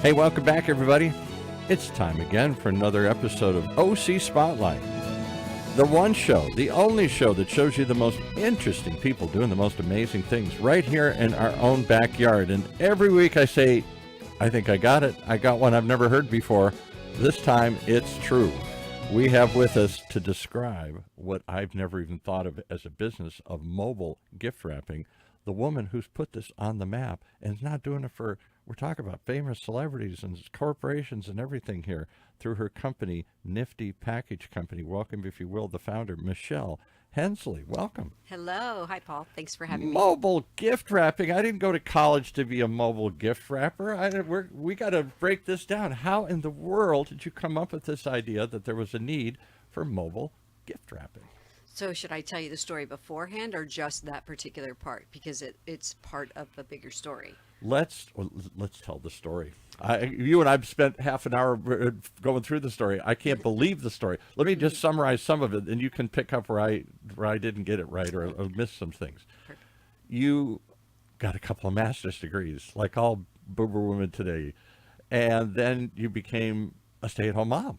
Hey, welcome back, everybody. It's time again for another episode of OC Spotlight. The one show, the only show that shows you the most interesting people doing the most amazing things right here in our own backyard. And every week I say, I think I got it. I got one I've never heard before. This time it's true. We have with us to describe what I've never even thought of as a business of mobile gift wrapping, the woman who's put this on the map and is not doing it for, we're talking about famous celebrities and corporations and everything here, through her company, NIFTY Package Company. Welcome, if you will, the founder, Michelle Hensley. Welcome. Hello. Hi, Paul. Thanks for having me. Mobile gift wrapping. I didn't go to college to be a mobile gift wrapper. We got to break this down. How in the world did you come up with this idea that there was a need for mobile gift wrapping? So should I tell you the story beforehand or just that particular part? Because it's part of a bigger story. Let's tell the story. You and I've spent half an hour going through the story. I can't believe the story. Let me just summarize some of it, and you can pick up where I didn't get it right or missed some things. Perfect. You got a couple of master's degrees, like all boomer women today, and then you became a stay-at-home mom.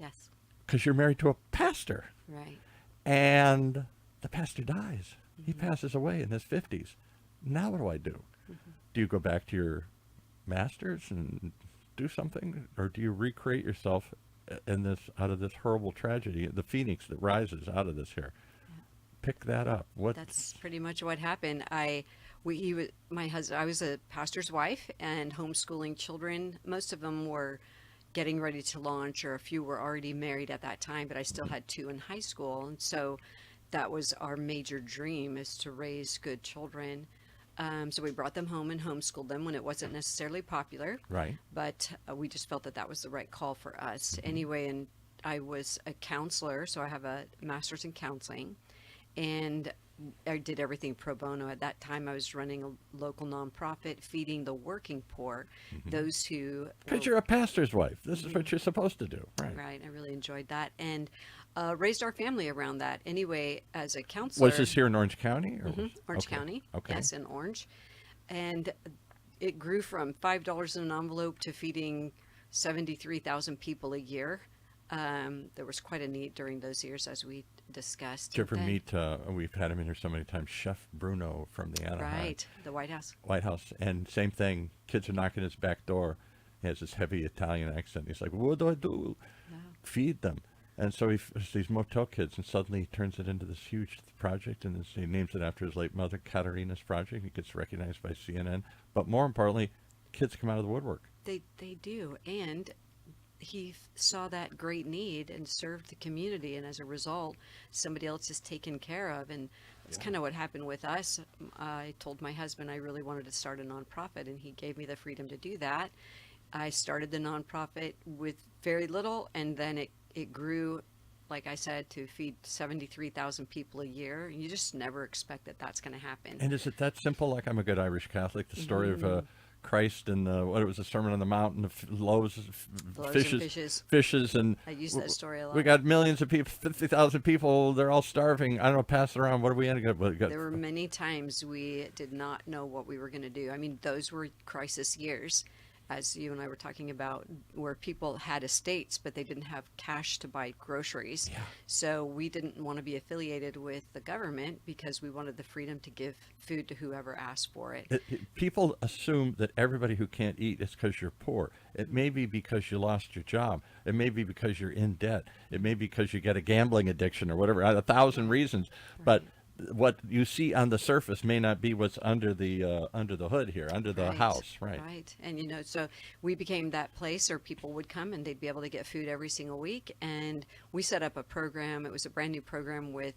Yes. Because you're married to a pastor. Right. And the pastor dies. He passes away in his 50s. Now what do I do? Do you go back to your master's and do something? Or do you recreate yourself out of this horrible tragedy, the phoenix that rises out of this here? Yeah. Pick that up. That's pretty much what happened. My husband, I was a pastor's wife and homeschooling children. Most of them were getting ready to launch, or a few were already married at that time, but I still had two in high school. And so that was our major dream, is to raise good children. So we brought them home and homeschooled them when it wasn't necessarily popular. Right. But we just felt that that was the right call for us. Anyway, and I was a counselor, so I have a master's in counseling. And I did everything pro bono. At that time, I was running a local nonprofit, feeding the working poor, those who... Because you're a pastor's wife. This is what you're supposed to do. Right. Right. I really enjoyed that. And raised our family around that. Anyway, as a counselor... Was this here in Orange County? Or Orange County. Okay. Yes, in Orange. And it grew from $5 in an envelope to feeding 73,000 people a year. There was quite a need during those years, as we discussed. Did you ever meet, we've had him in here so many times, Chef Bruno from the Anaheim. Right, the White House. White House. And same thing, kids are knocking his back door. He has this heavy Italian accent. He's like, what do I do? Wow. Feed them. And so he these motel kids, and suddenly he turns it into this huge project, and he names it after his late mother, Katarina's project. It gets recognized by CNN. But more importantly, kids come out of the woodwork. They do. And he saw that great need and served the community, and as a result, somebody else is taken care of. And that's kind of what happened with us. I told my husband I really wanted to start a nonprofit, and he gave me the freedom to do that. I started the nonprofit with very little, and then it grew, like I said, to feed 73,000 people a year. You just never expect that that's going to happen. And is it that simple? Like, I'm a good Irish Catholic. The story of Christ and what it was, the Sermon on the Mount, and the loaves, fishes, and I use that story a lot. We got millions of people, 50,000 people. They're all starving. I don't know, pass it around. What are we going to get? There were many times we did not know what we were going to do. I mean, those were crisis years, as you and I were talking about, where people had estates, but they didn't have cash to buy groceries. Yeah. So we didn't want to be affiliated with the government because we wanted the freedom to give food to whoever asked for it. People assume that everybody who can't eat is because you're poor. It may be because you lost your job. It may be because you're in debt. It may be because you get a gambling addiction or whatever, 1,000 reasons. Right. But what you see on the surface may not be what's under the hood here, under the house, right? Right. And so we became that place where people would come and they'd be able to get food every single week. And we set up a program. It was a brand new program with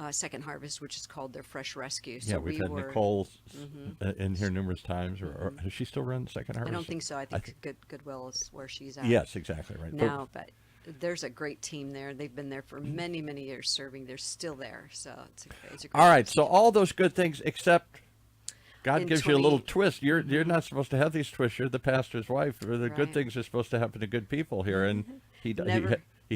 Second Harvest, which is called their Fresh Rescue. So yeah, we've had Nicole in here numerous times. Or does she still run Second Harvest? I don't think so. I think Goodwill is where she's at. Yes, exactly right. Now, but there's a great team there. They've been there for many, many years serving. They're still there. So it's a great all right. So all those good things, except God gives you a little twist. You're not supposed to have these twists. You're the pastor's wife. Or the good things are supposed to happen to good people here. And he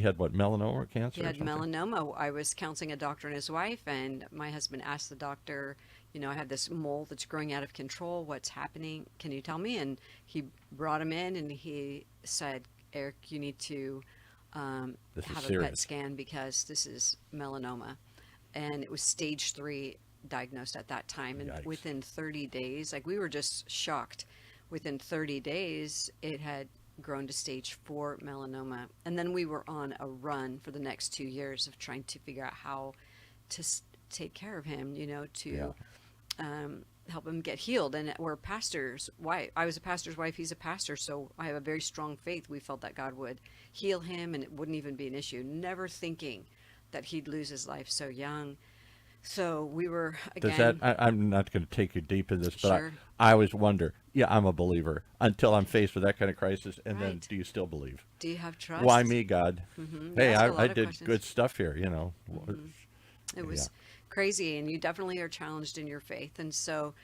had what, melanoma or cancer? He had melanoma. I was counseling a doctor and his wife, and my husband asked the doctor, I have this mole that's growing out of control. What's happening? Can you tell me? And he brought him in and he said, Eric, you need to This is have a PET serious. scan because this is melanoma. And it was stage 3 diagnosed at that time. And Yikes. within 30 days, like we were just shocked. Within 30 days, it had grown to stage 4 melanoma. And then we were on a run for the next 2 years of trying to figure out how to take care of him, to Yeah. help him get healed. And we're pastors' wife. I was a pastor's wife. He's a pastor. So I have a very strong faith. We felt that God would heal him and it wouldn't even be an issue. Never thinking that he'd lose his life so young. So we were, Does again, that? I'm not going to take you deep in this, but Sure. I always wonder. Yeah, I'm a believer until I'm faced with that kind of crisis, and then Right. do you still believe? do you have trust? Why me, God? You Hey, ask a lot I of did questions. good stuff here. It was crazy, and you definitely are challenged in your faith. And so,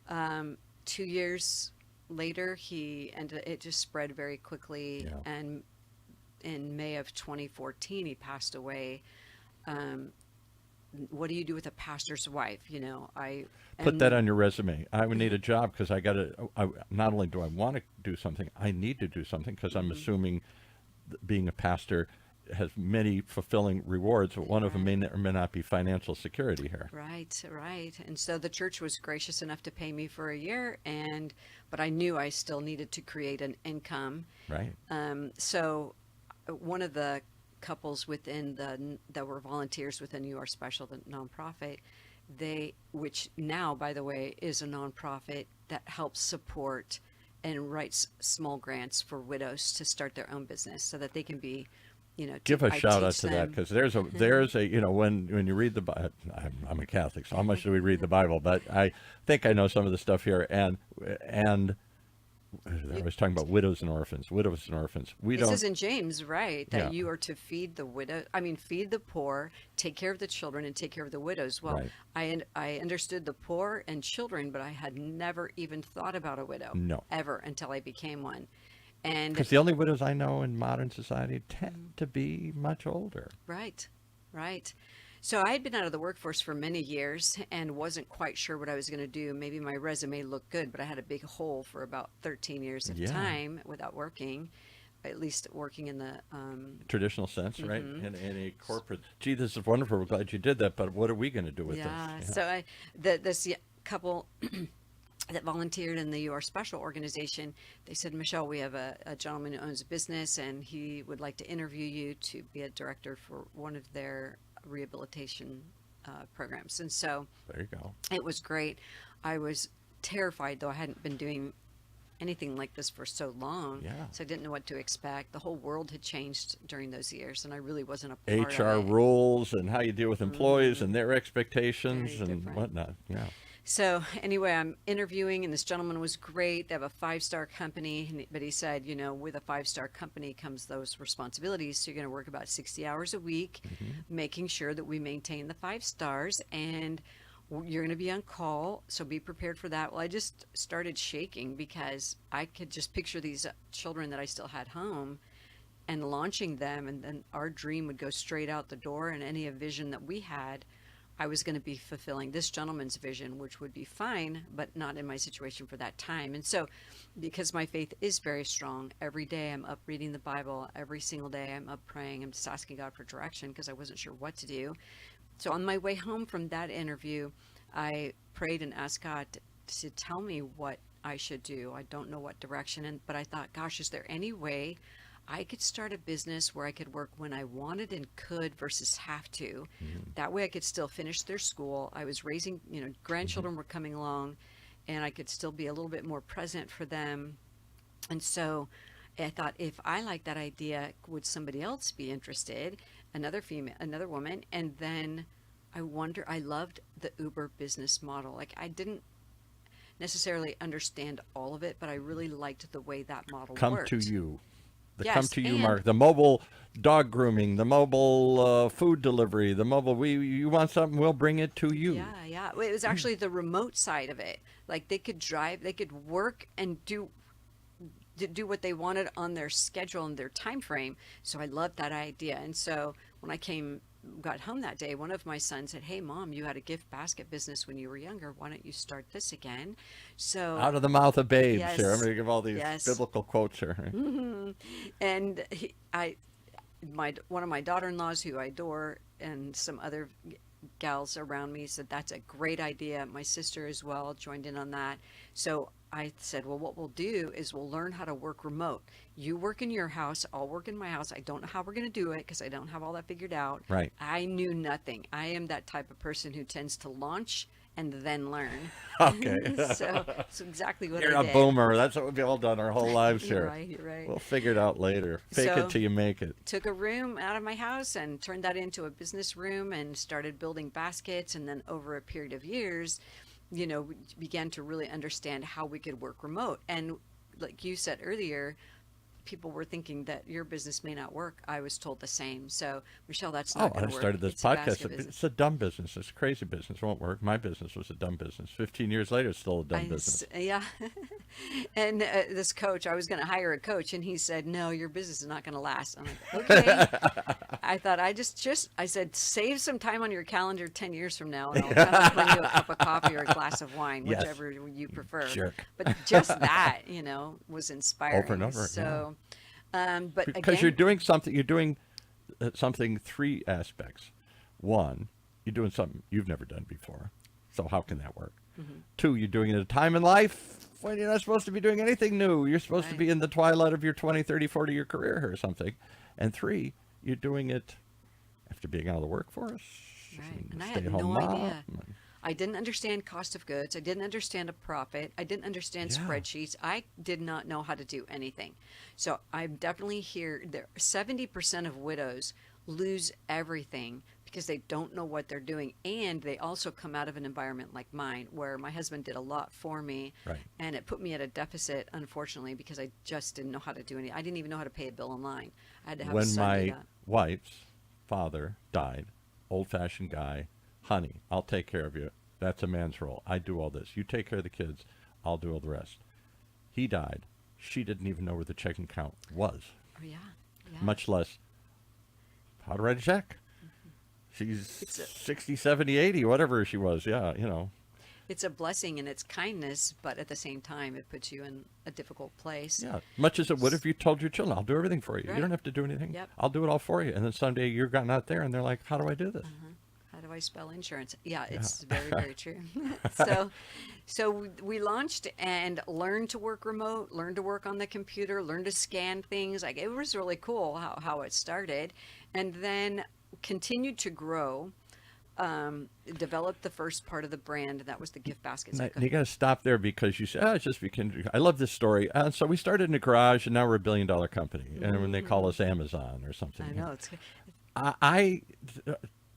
2 years later, it just spread very quickly. Yeah. And in May of 2014, he passed away. What do you do with a pastor's wife? Put that on your resume. I would need a job because not only do I want to do something, I need to do something because I'm assuming being a pastor has many fulfilling rewards, but one of them may or may not be financial security here. Right, right. And so the church was gracious enough to pay me for a year, but I knew I still needed to create an income. Right. So one of the couples that were volunteers within You Are Special, the nonprofit, which now, by the way, is a nonprofit that helps support and writes small grants for widows to start their own business so that they can be, Give a I shout out teach to that them. because there's a when you read the Bible, I'm a Catholic, so how much do we read the Bible? But I think I know some of the stuff here, and I was talking about widows and orphans. We It don't. says in James, right, that Yeah. you are to feed feed the poor, take care of the children, and take care of the widows. Well, Right. I understood the poor and children, but I had never even thought about a widow. No. Ever until I became one. And Because the only widows I know in modern society tend to be much older. right, right. So I had been out of the workforce for many years and wasn't quite sure what I was going to do. Maybe my resume looked good, but I had a big hole for about 13 years of Yeah. time without working, at least working in the Traditional sense, right? In a corporate. Gee, this is wonderful. We're glad you did that, but what are we going to do with yeah. this? So this couple that volunteered in the You Are Special organization, they said, Michelle, we have a gentleman who owns a business and he would like to interview you to be a director for one of their rehabilitation programs. And so There you go. it was great. I was terrified, though I hadn't been doing anything like this for so long. Yeah. So I didn't know what to expect. The whole world had changed during those years, and I really wasn't a part HR of it. rules and how you deal with employees and their expectations Very and different. whatnot. Yeah. So anyway, I'm interviewing, and this gentleman was great. They have a 5-star company, but he said, with a 5-star company comes those responsibilities. So you're going to work about 60 hours a week, making sure that we maintain the 5 stars, and you're going to be on call. So be prepared for that. Well, I just started shaking because I could just picture these children that I still had home and launching them, and then our dream would go straight out the door, and any vision that we had, I was going to be fulfilling this gentleman's vision, which would be fine, but not in my situation for that time. And so, because my faith is very strong, every day I'm up reading the Bible. Every single day I'm up praying. I'm just asking God for direction because I wasn't sure what to do. So on my way home from that interview, I prayed and asked God to tell me what I should do. I don't know what direction, but I thought, gosh, is there any way I could start a business where I could work when I wanted and could versus have to? That way I could still finish their school. I was raising, grandchildren were coming along, and I could still be a little bit more present for them. And so I thought, if I like that idea, would somebody else be interested? Another woman. And then I loved the Uber business model. Like, I didn't necessarily understand all of it, but I really liked the way that model Come worked. to you. The Yes, come to you and- mark. The mobile dog grooming, the mobile food delivery, the mobile, you want something, we'll bring it to you. Yeah, yeah. Well, it was actually the remote side of it. Like, they could drive, they could work and do do what they wanted on their schedule and their time frame. So I loved that idea. And so when I got home that day, one of my sons said, "Hey, Mom, you had a gift basket business when you were younger. Why don't you start this again?" So Out of the mouth of babes here. I'm yes, going to give all these yes. biblical quotes here. And one of my daughter-in-laws who I adore and some other gals around me said that's a great idea. My sister as well joined in on that. So I said, well, what we'll do is we'll learn how to work remote. You work in your house, I'll work in my house. I don't know how we're going to do it because I don't have all that figured out. Right. I knew nothing. I am that type of person who tends to launch and then learn. Okay. So that's exactly what You're I a did. boomer. That's what we've all done our whole lives You're here. right, you're right. We'll figure it out later. Fake So- it till you make it. Took a room out of my house and turned that into a business room and started building baskets. And then over a period of years, we began to really understand how we could work remote. And like you said earlier, people were thinking that your business may not work. I was told the same. So, Michelle, that's not going I to work. started this It's a basket podcast. business. It's a dumb business. It's a crazy business. It won't work. My business was a dumb business. 15 years later, it's still a dumb business. Yeah. And this coach, I was going to hire a coach, and he said, "No, your business is not going to last." I'm like, okay. I thought I said, save some time on your calendar 10 years from now, and I'll come and bring you a cup of coffee or a glass of wine, Yes. whichever you prefer. Jerk. But just that, was inspiring. Over and over, So, but Because again, you're doing something three aspects. One, you're doing something you've never done before. So how can that work? Mm-hmm. Two, you're doing it at a time in life when you're not supposed to be doing anything new. You're supposed to Right. be in the twilight of your 20, 30, 40-year career or something. And three, you're doing it after being out of the workforce. Right. And I had stay-at-home no mom. idea. I didn't understand cost of goods. I didn't understand a profit. I didn't understand Yeah. spreadsheets. I did not know how to do anything. So I'm definitely here. 70% of widows lose everything because they don't know what they're doing. And they also come out of an environment like mine where my husband did a lot for me. Right. And it put me at a deficit, unfortunately, because I just didn't know how to do anything. I didn't even know how to pay a bill online. I had to have a When son do my that. wife's father died, old-fashioned guy, honey, I'll take care of you. That's a man's role. I do all this. You take care of the kids. I'll do all the rest. He died. She didn't even know where the checking account was, Oh, yeah. Yeah. much less how to write a check. She's 60, 70, 80, whatever she was. Yeah, It's a blessing and it's kindness, but at the same time, it puts you in a difficult place. Yeah, much as it would if you told your children, I'll do everything for you. Right. You don't have to do anything. Yep. I'll do it all for you. And then someday you're not there and they're like, how do I do this? How do I spell insurance? Yeah, it's very, very true. So we launched and learned to work remote, learned to work on the computer, learned to scan things. Like it was really cool how it started, and then continued to grow. Developed the first part of the brand, and that was the gift baskets. And you got to stop there because you say, it's just because I love this story. So we started in a garage and now we're a $1 billion company. And when they call us Amazon or something. I know it's I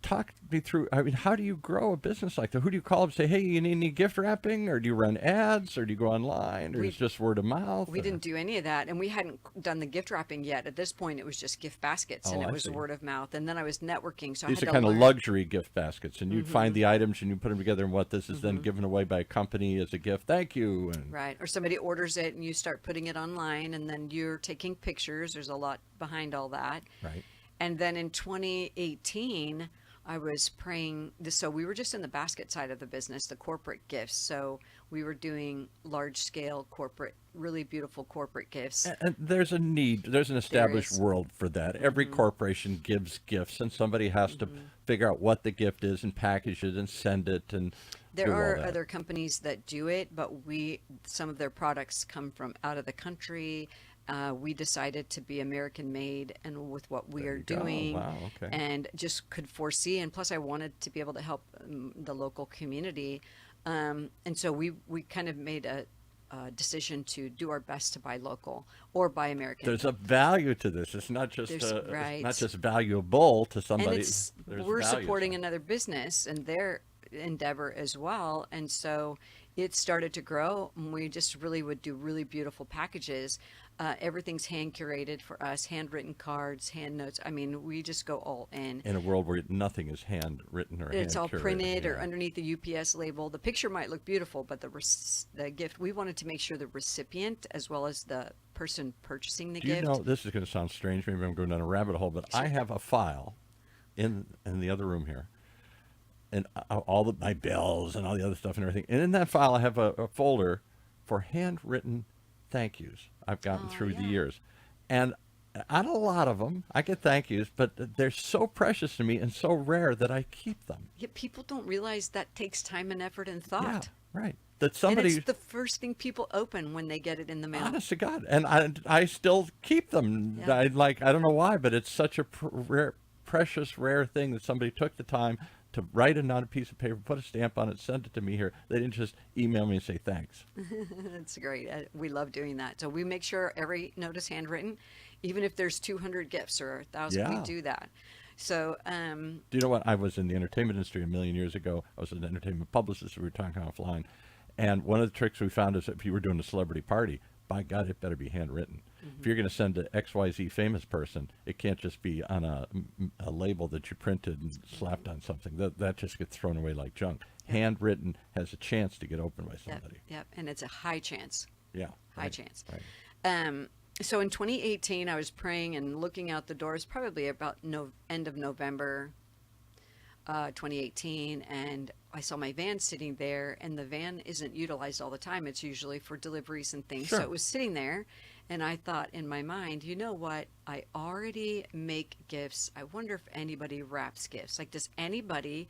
talk me through. I mean, how do you grow a business like that? Who do you call up and say, hey, you need any gift wrapping? Or do you run ads? Or do you go online? Or it's just word of mouth? We didn't do any of that, and we hadn't done the gift wrapping yet. At this point, it was just gift baskets, and Oh, it I was see. word of mouth. And then I was networking, so These I are had kind to of learn. luxury gift baskets, and you'd find the items and you put them together, and what this is then given away by a company as a gift. Thank you. And Right. Or somebody orders it and you start putting it online and then you're taking pictures. There's a lot behind all that. Right. And then in 2018, I was praying this. So we were just in the basket side of the business, the corporate gifts. So we were doing large scale corporate, really beautiful corporate gifts. And there's a need. There's an established is. world for that. Every corporation gives gifts, and somebody has to figure out what the gift is and package it and send it and There do all are that. other companies that do it, but some of their products come from out of the country. We decided to be American made and with what we There are you go. doing Wow, okay. and just could foresee. And plus I wanted to be able to help the local community. And so we kind of made a decision to do our best to buy local or buy American. There's a value to this. It's not just There's- it's right. not just valuable to and somebody. we're supporting another business and their endeavor as well. And so it started to grow and we just really would do really beautiful packages. Everything's hand curated for us, handwritten cards, hand notes. I mean, we just go all in. In a world where nothing is handwritten or It's all hand-curated, printed or yeah. underneath the UPS label. The picture might look beautiful, but the gift, we wanted to make sure the recipient as well as the person purchasing the Do you gift. know, this is going to sound strange, maybe I'm going down a rabbit hole, but I have a file in the other room here, and my bills and all the other stuff and everything. And in that file, I have a folder for handwritten thank yous I've gotten Oh, through the yeah. years. And on a lot of them, I get thank yous, but they're so precious to me and so rare that I keep them. Yet people don't realize that takes time and effort and Yeah, thought. right. That And somebody, it's the first thing people open when they get it in the mail. honest to God, and I still keep them. Yeah. I don't know why, but it's such a precious, rare thing that somebody took the time to write it on a piece of paper, put a stamp on it, send it to me here. They didn't just email me and say thanks. That's great. We love doing that. So we make sure every note is handwritten, even if there's 200 gifts or 1,000, Yeah. we do that. So, Do you know what? I was in the entertainment industry a million years ago. I was an entertainment publicist. We were talking offline. And one of the tricks we found is if you were doing a celebrity party, by God, it better be handwritten. If you're going to send an XYZ famous person, it can't just be on a label that you printed and slapped on something. That just gets thrown away like junk. Handwritten has a chance to get opened by yep, somebody. yep. And it's a high chance. Yeah. High right, chance. Right. So in 2018, I was praying and looking out the doors, probably about end of November 2018, and I saw my van sitting there, and the van isn't utilized all the time. It's usually for deliveries and things. Sure. So it was sitting there, and I thought in my mind, you know what? I already make gifts. I wonder if anybody wraps gifts. Like, does anybody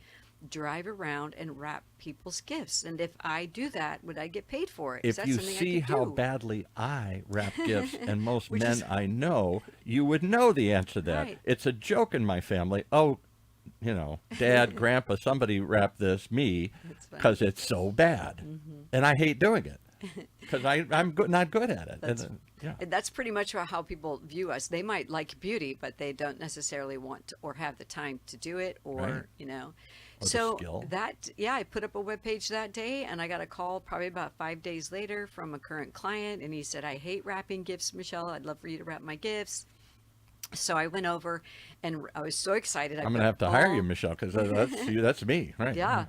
drive around and wrap people's gifts? And if I do that, would I get paid for it? Is If that you something I see could how do? badly I wrap gifts, and most Which men is- I know, you would know the answer to that. Right. It's a joke in my family. Oh, Dad, Grandpa, somebody wrap this, me, That's funny. because it's so bad. And I hate doing it because I'm not good at it. That's- Yeah. And that's pretty much how people view us. They might like beauty, but they don't necessarily want to, or have the time to do it, or Right. Or the so skill. I put up a web page that day, and I got a call probably about 5 days later from a current client, and he said, "I hate wrapping gifts, Michelle. I'd love for you to wrap my gifts." So I went over, and I was so excited. I'm going to have to hire you, Michelle, because that's you. That's me. Right. Yeah.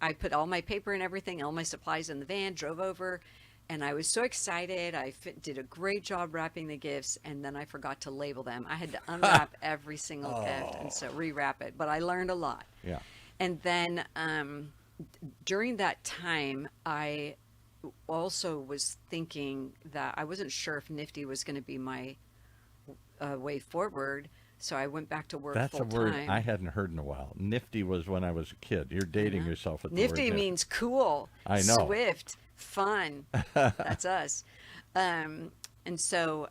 I put all my paper and everything, all my supplies in the van, drove over, and I was so excited. I did a great job wrapping the gifts, and then I forgot to label them. I had to unwrap every single gift and so rewrap it. But I learned a lot. Yeah. And then during that time, I also was thinking that I wasn't sure if NIFTY was going to be my way forward. So I went back to work That's a full word time. I hadn't heard in a while. Nifty was when I was a kid. You're dating yourself with the Nifty word means cool, I know. swift, fun. That's us. And so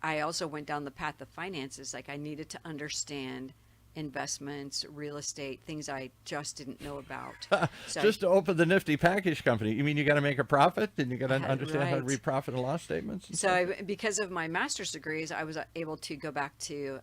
I also went down the path of finances. Like, I needed to understand investments, real estate, things I just didn't know about. So Just to open the Nifty Package Company. You mean you got to make a profit, and you got to understand how to Right. read profit and loss statements? And So stuff? because of my master's degrees, I was able to go back to,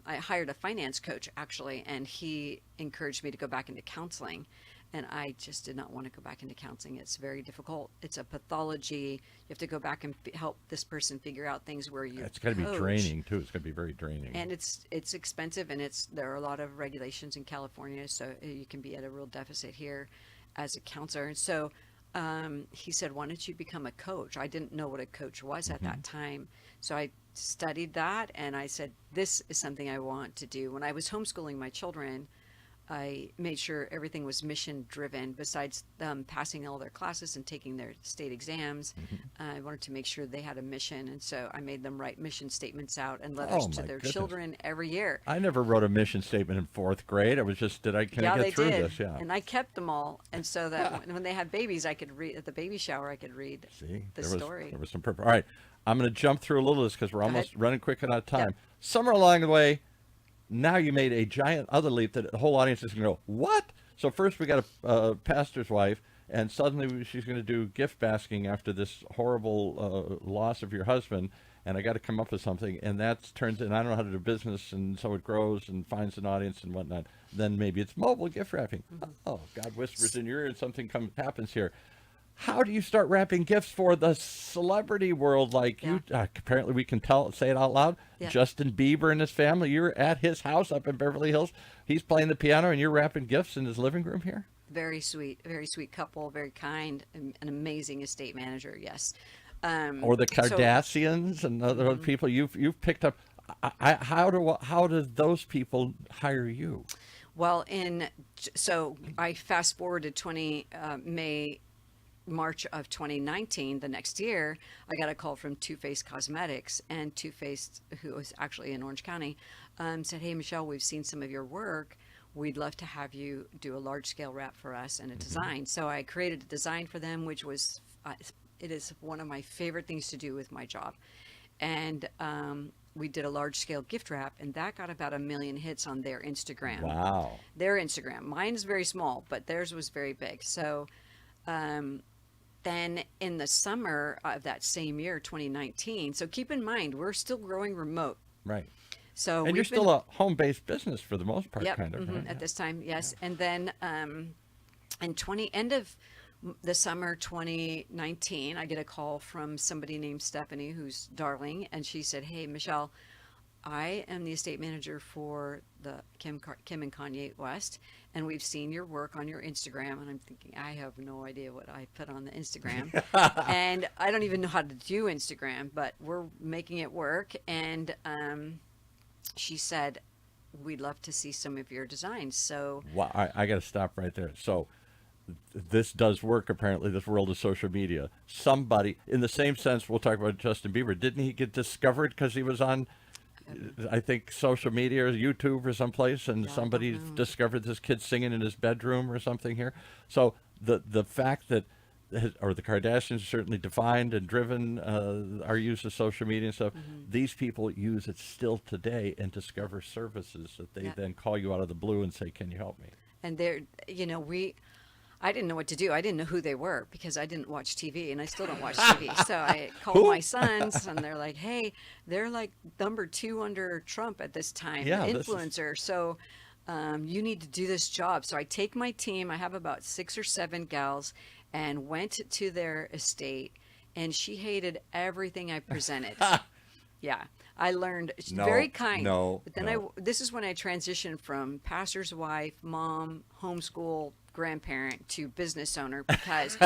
I hired a finance coach actually, and he encouraged me to go back into counseling. And I just did not want to go back into counseling. It's very difficult. It's a pathology. You have to go back and help this person figure out things where you It's got to be coach. draining too. It's going to be very draining. And it's expensive, and there are a lot of regulations in California, so you can be at a real deficit here as a counselor. And so he said, "Why don't you become a coach?" I didn't know what a coach was at that time, so I studied that, and I said, "This is something I want to do." When I was homeschooling my children, I made sure everything was mission driven. Besides them passing all their classes and taking their state exams, I wanted to make sure they had a mission. And so I made them write mission statements out and letters to my their goodness. children every year. I never wrote a mission statement in fourth grade. I was just, can I They get through did. this? Yeah. And I kept them all. And so that when they had babies, I could read at the baby shower, I could read See, the there story. was some purpose. All right, I'm going to jump through a little of this because we're almost ahead. running quick and out of time. Yep. Somewhere along the way, now you made a giant other leap that the whole audience is going to go, what? So first we got a pastor's wife, and suddenly she's going to do gift basking after this horrible loss of your husband, and I got to come up with something, and that turns in, I don't know how to do business, and so it grows and finds an audience and whatnot. Then maybe it's mobile gift wrapping. Oh, God whispers in your ear and something happens here. how do you start wrapping gifts for the celebrity world? Like Yeah. you, apparently we can say it out loud. Yeah. Justin Bieber and his family. You're at his house up in Beverly Hills. He's playing the piano, and you're wrapping gifts in his living room here. Very sweet couple, very kind, an amazing estate manager. Yes. Or the So Kardashians and other people you've picked up. How do those people hire you? well, so I fast forwarded March of 2019, the next year, I got a call from Two Face Cosmetics, and Two Face, who was actually in Orange County, said, "Hey, Michelle, we've seen some of your work. We'd love to have you do a large scale wrap for us and a design." So I created a design for them, which was, it is one of my favorite things to do with my job. And we did a large scale gift wrap, and that got about 1 million hits on their Instagram. Wow. Their Instagram. Mine is very small, but theirs was very big. So then in the summer of that same year, 2019, so keep in mind, we're still growing remote. Right. So And you're still a home-based business for the most part, yep, kind of. Right? at this time, yes. And then end of the summer 2019, I get a call from somebody named Stephanie, who's darling, and she said, "Hey, Michelle, I am the estate manager for the Kim and Kanye West, and we've seen your work on your Instagram." And I'm thinking, I have no idea what I put on the Instagram, and I don't even know how to do Instagram, but we're making it work. And she said, "We'd love to see some of your designs." So Wow, I got to stop right there. So this does work, apparently, this world of social media. Somebody, in the same sense, we'll talk about Justin Bieber. Didn't he get discovered because he was on, I think, social media or YouTube or someplace, and Yeah, I don't somebody know. discovered this kid singing in his bedroom or something here? So the fact that, or the Kardashians certainly defined and driven our use of social media and stuff, these people use it still today and discover services that they Yeah. then call you out of the blue and say, "Can you help me?" And I didn't know what to do. I didn't know who they were because I didn't watch TV, and I still don't watch TV. So I called my sons, and they're like, "Hey, they're like #2 under Trump at this time, Yeah, an this is- influencer. So you need to do this job." So I take my team. I have about 6 or 7 gals, and went to their estate, and she hated everything I presented. Yeah, I learned she's No, very kind. no, But then no. this is when I transitioned from pastor's wife, mom, homeschool, grandparent to business owner because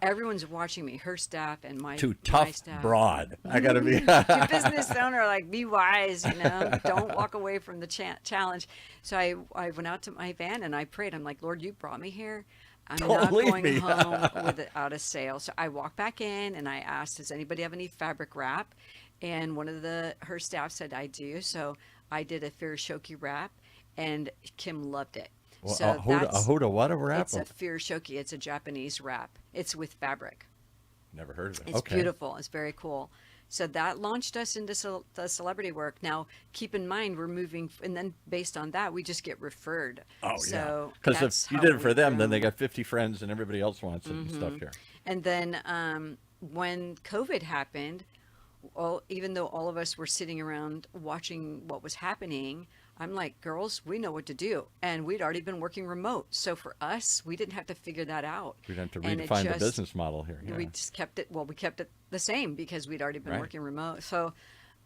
everyone's watching me, her staff and my To my tough staff. broad. I got to be. To business owner, like be wise, don't walk away from the challenge. So I went out to my van and I prayed. I'm like, "Lord, you brought me here. I'm Don't not leave going me." home without a sale." So I walked back in and I asked, "Does anybody have any fabric wrap?" And one of her staff said, "I do." So I did a Firashoki wrap, and Kim loved it. Well, So a Huda what a wrap? it's a Firashoki. It's a Japanese wrap. It's with fabric. Never heard of it. It's Okay. beautiful. It's very cool. So that launched us into the celebrity work. Now, keep in mind, we're moving, and then based on that, we just get referred. Oh, So yeah. Because that's if you how did it for we them, then they grow. got 50 friends and everybody else wants it and stuff here. And then when COVID happened, even though all of us were sitting around watching what was happening, I'm like, "Girls, we know what to do." And we'd already been working remote. So for us, we didn't have to figure that out. We'd have to And it redefine the just- business model here. Yeah. We just kept it, we kept it the same because we'd already been Right. working remote. So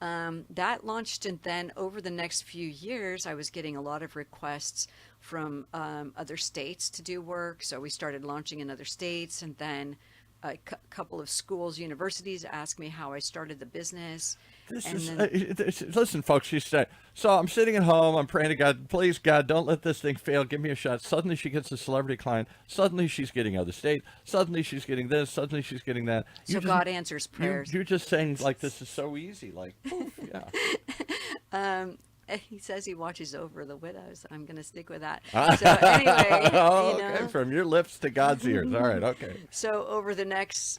that launched, and then over the next few years, I was getting a lot of requests from other states to do work. So we started launching in other states, and then a couple of schools, universities asked me how I started the business. This And is, listen, folks, she said, "So I'm sitting at home, I'm praying to God, please, God, don't let this thing fail, give me a shot." Suddenly she gets a celebrity client. Suddenly she's getting out of the state. Suddenly she's getting this. Suddenly she's getting that. So God answers prayers. You're just saying, like, this is so easy. Like, poof, yeah. He says he watches over the widows. I'm going to stick with that. So anyway, Oh, okay. From your lips to God's ears. All right, okay. So over the next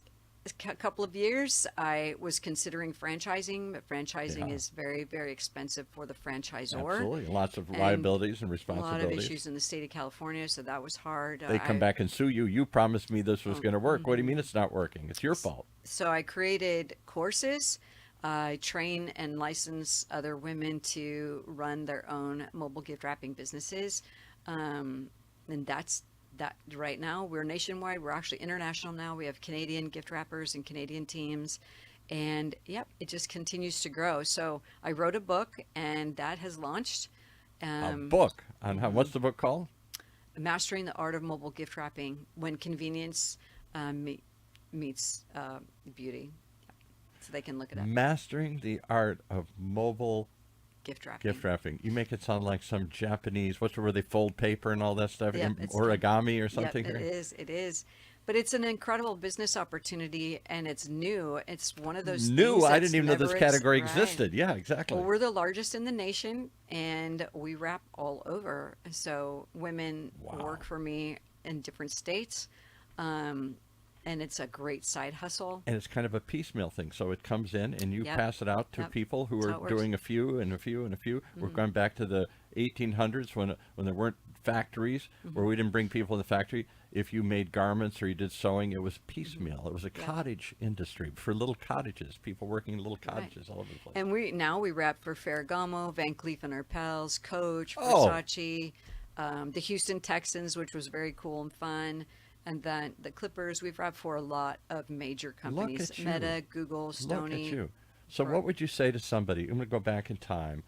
couple of years, I was considering franchising, but franchising Yeah. is very, very expensive for the franchisor. Absolutely. Lots of And liabilities and A lot responsibilities. of issues in the state of California, so that was hard. They come back and sue you. You promised me this was Oh, going to work. What do you mean it's not working? It's your fault. So I created courses. I train and license other women to run their own mobile gift wrapping businesses. And that right now we're nationwide. We're actually international now. We have Canadian gift wrappers and Canadian teams. And yep, it just continues to grow. So I wrote a book, and that has launched. A book on how? What's the book called? Mastering the Art of Mobile Gift Wrapping, when convenience meets beauty. So they can look it up. Mastering the Art of Mobile Gift wrapping. Gift wrapping. You make it sound like some Japanese. What's where they fold paper and all that stuff? Yep, it's Origami or something. Yep, here? it is. It is. But it's an incredible business opportunity, and it's new. It's one of those things I that's didn't even know this never category right. existed. Yeah, exactly. Well, we're the largest in the nation, and we wrap all over. So women Wow. work for me in different states, and it's a great side hustle. And it's kind of a piecemeal thing. So it comes in and you Yep. pass it out to Yep. people who That's how are it doing a few and a few and a few. We're going back to the 1800s when there weren't factories, where we didn't bring people in the factory. If you made garments or you did sewing, it was piecemeal. It was a cottage industry for little cottages, people working in little cottages all over the place. And we wrap for Ferragamo, Van Cleef and Arpels, Coach, Oh. Versace, the Houston Texans, which was very cool and fun. And then the Clippers, we've wrapped for a lot of major companies. at you. Meta, Google, Stoney. Look at you. So what would you say to somebody? I'm going to go back in time.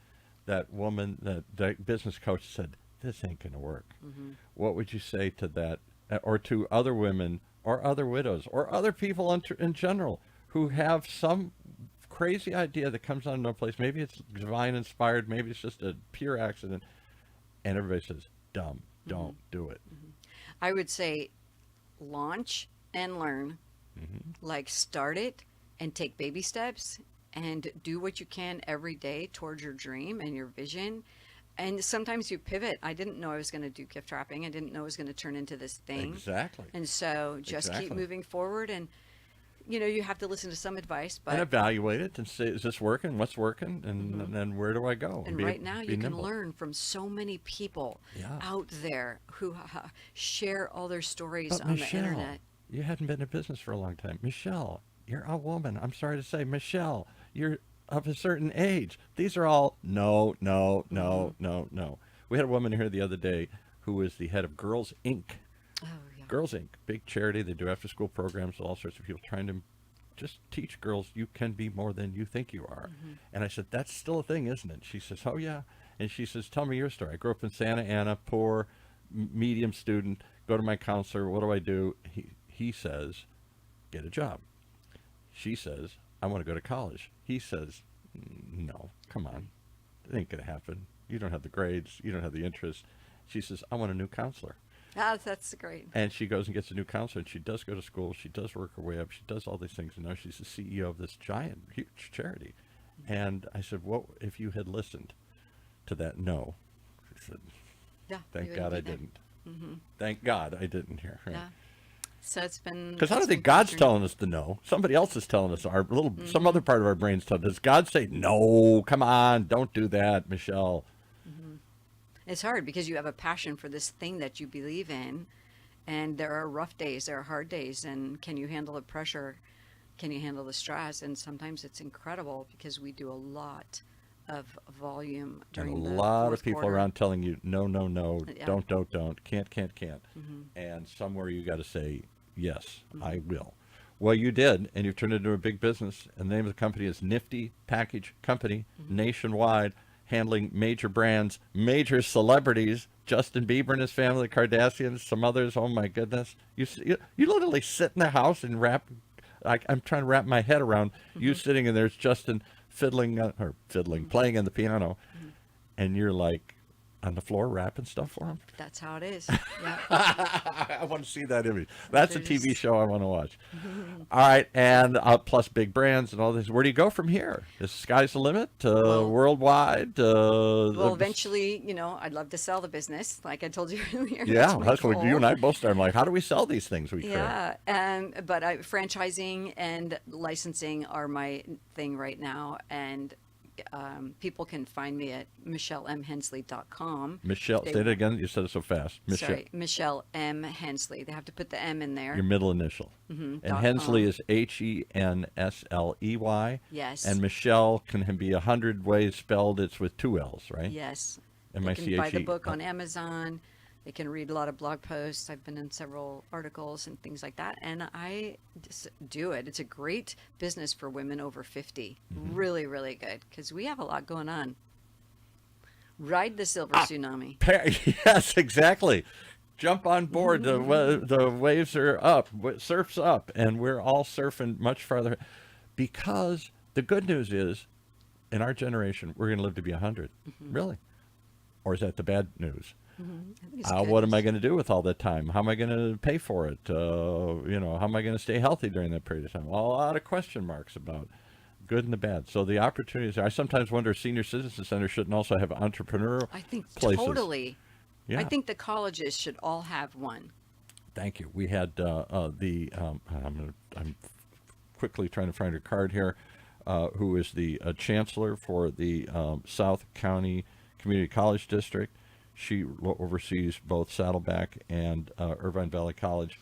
That woman, that business coach said, this ain't going to work. What would you say to that, or to other women or other widows or other people in general who have some crazy idea that comes out of no place? Maybe it's divine inspired. Maybe it's just a pure accident. And everybody says, dumb, don't do it. I would say launch and learn. Like start it and take baby steps and do what you can every day towards your dream and your vision. And sometimes you pivot. I didn't know I was going to do gift wrapping. I didn't know it was going to turn into this thing. Exactly. And so just keep Exactly. moving forward. And, you have to listen to some advice. But And evaluate it and say, is this working? What's working? And then where do I go? And Be- right now, be you can nimble. learn from so many people Yeah. out there who share all their stories But on Michelle, the internet. you hadn't been in business for a long time. Michelle, you're a woman. I'm sorry to say, Michelle, you're of a certain age. These are all no. We had a woman here the other day who was the head of Girls Inc. Oh, yeah. Girls Inc., big charity. They do after-school programs with all sorts of people trying to just teach girls you can be more than you think you are. And I said, that's still a thing, isn't it? She says, oh, yeah. And she says, tell me your story. I grew up in Santa Ana, poor, medium student, go to my counselor. What do I do? He says, get a job. She says, I want to go to college. He says, no, come on. It ain't going to happen. You don't have the grades. You don't have the interest. She says, I want a new counselor. That's great. And she goes and gets a new counselor, and she does go to school. She does work her way up. She does all these things, and now she's the CEO of this giant, huge charity. And I said, what if you had listened to that no? She said, Yeah. thank you God I would be there. didn't. Thank God I didn't hear. Yeah. So it's been. Because I don't it's think been God's journey. telling us to no. Somebody else is telling us. Some other part of our brain's telling us. Does God say, no, come on, don't do that, Michelle? It's hard because you have a passion for this thing that you believe in, and there are rough days, there are hard days, and can you handle the pressure? Can you handle the stress? And sometimes it's incredible because we do a lot of volume during And a the lot fourth of people quarter. around telling you, no, Yeah. don't, can't. And somewhere you got to say, yes, I will. Well, you did, and you've turned it into a big business. And the name of the company is NIFTY Package Company, nationwide, handling major brands, major celebrities, Justin Bieber and his family, the Kardashians, some others. Oh, my goodness. You literally sit in the house and I'm trying to wrap my head around you sitting, and there's Justin playing on the piano, and you're like on the floor wrapping stuff for him. That's how it is. Yeah. I want to see that image. That's a It TV is. show I want to watch. All right, and plus big brands and all this. Where do you go from here? The sky's the limit? Worldwide? Well, eventually, I'd love to sell the business, like I told you earlier. Yeah, my that's what goal. you and I both started. I'm like, how do we sell these things we create? Yeah, but franchising and licensing are my thing right now, and people can find me at michellemhensley.com. Michelle, say it again. You said it so fast. Michelle, Sorry, Michelle M. Hensley. They have to put the M in there. your middle initial. And Hensley is Hensley. Yes. And Michelle can be 100 ways spelled. It's with 2 L's, right? Yes. M-I-C-H-E. They can buy the book on Amazon. They can read a lot of blog posts. I've been in several articles and things like that, and I just do it. It's a great business for women over 50. Really, really good, because we have a lot going on. Ride the silver tsunami. Yes, exactly. Jump on board. The waves are up, surf's up, and we're all surfing much farther. Because the good news is, in our generation, we're going to live to be 100. Really? Or is that the bad news? I think it's good. What am I going to do with all that time? How am I going to pay for it? How am I going to stay healthy during that period of time? Well, a lot of question marks about good and the bad. So the opportunities. I sometimes wonder if senior citizen centers shouldn't also have entrepreneurial I think places. totally. Yeah. I think the colleges should all have one. Thank you. We had I'm quickly trying to find her card here. Who is the chancellor for the South County Community College District. She oversees both Saddleback and Irvine Valley College.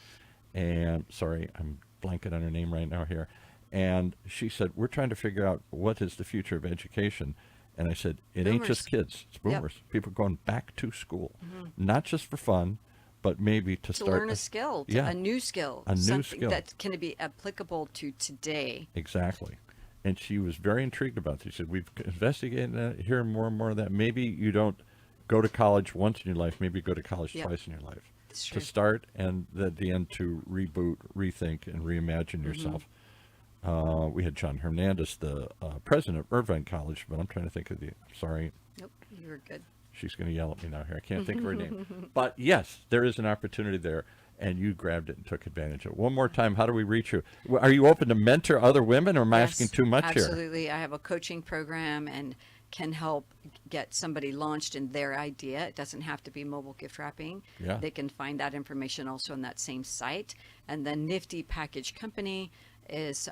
And sorry, I'm blanking on her name right now here. And she said, we're trying to figure out what is the future of education. And I said, it ain't just kids. It's boomers. Yep. People going back to school, not just for fun, but maybe to start learn a skill, a new skill, something that can be applicable to today. Exactly. And she was very intrigued about this. She said, we've investigated that, hearing more and more of that. Maybe you don't go to college once in your life. Maybe you go to college twice in your life. To start, and at the end to reboot, rethink, and reimagine yourself. We had John Hernandez, the president of Irvine College, but I'm trying to think of sorry. Nope, you were good. She's going to yell at me now here. I can't think of her name. But yes, there is an opportunity there, and you grabbed it and took advantage of it. One more time, how do we reach you? Are you open to mentor other women, or am I asking too much here? Absolutely. I have a coaching program and can help get somebody launched in their idea. It doesn't have to be mobile gift wrapping. Yeah. They can find that information also on that same site. And then NIFTY Package Company is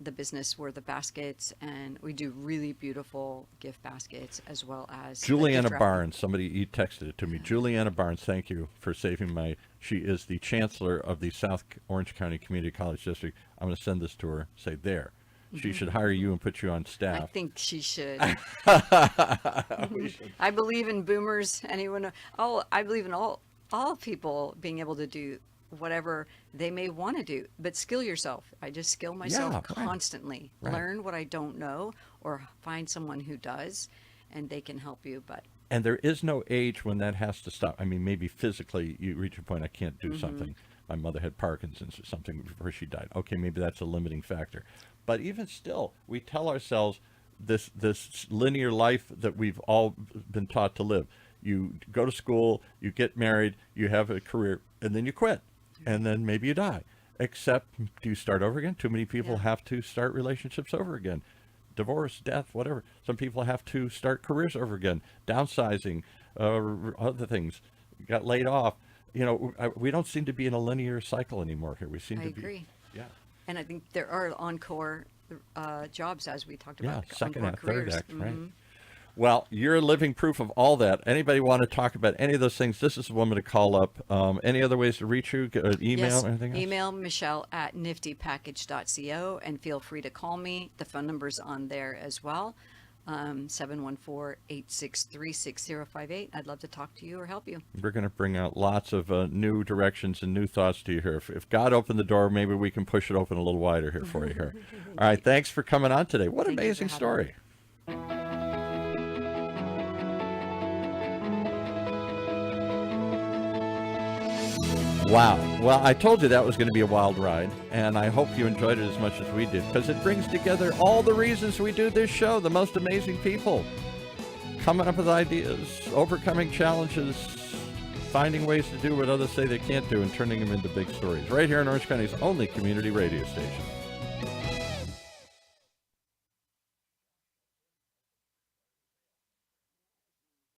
the business where the baskets, and we do really beautiful gift baskets as well as Juliana Barnes. Somebody texted it to me. Juliana Barnes, thank you for saving she is the chancellor of the South Orange County Community College District. I'm going to send this to her. Say there. She should hire you and put you on staff. I think she should. I believe in boomers. I believe in all people being able to do whatever they may want to do, but skill yourself. I just skill myself constantly. Right. Learn what I don't know, or find someone who does, and they can help you. And there is no age when that has to stop. I mean, maybe physically you reach a point, I can't do something. My mother had Parkinson's or something before she died. Okay, maybe that's a limiting factor. But even still, we tell ourselves this linear life that we've all been taught to live. You go to school, you get married, you have a career, and then you quit. And then maybe you die. Except, do you start over again? Too many people have to start relationships over again. Divorce, death, whatever. Some people have to start careers over again. Downsizing, other things. Got laid off. We don't seem to be in a linear cycle anymore here. We seem to be. I agree. Yeah. And I think there are encore jobs, as we talked about. Yeah, second act, careers. third act, right. Well, you're living proof of all that. Anybody want to talk about any of those things, this is the woman to call up. Any other ways to reach you? Email or anything else? Email Michelle at niftypackage.co, and feel free to call me. The phone number's on there as well. 714-863-6058. I'd love to talk to you or help you. We're going to bring out lots of new directions and new thoughts to you here. If God opened the door, maybe we can push it open a little wider here for you here. All right, thanks for coming on today. What an amazing story. Wow. Well, I told you that was going to be a wild ride, and I hope you enjoyed it as much as we did, because it brings together all the reasons we do this show, the most amazing people, coming up with ideas, overcoming challenges, finding ways to do what others say they can't do, and turning them into big stories, right here in Orange County's only community radio station.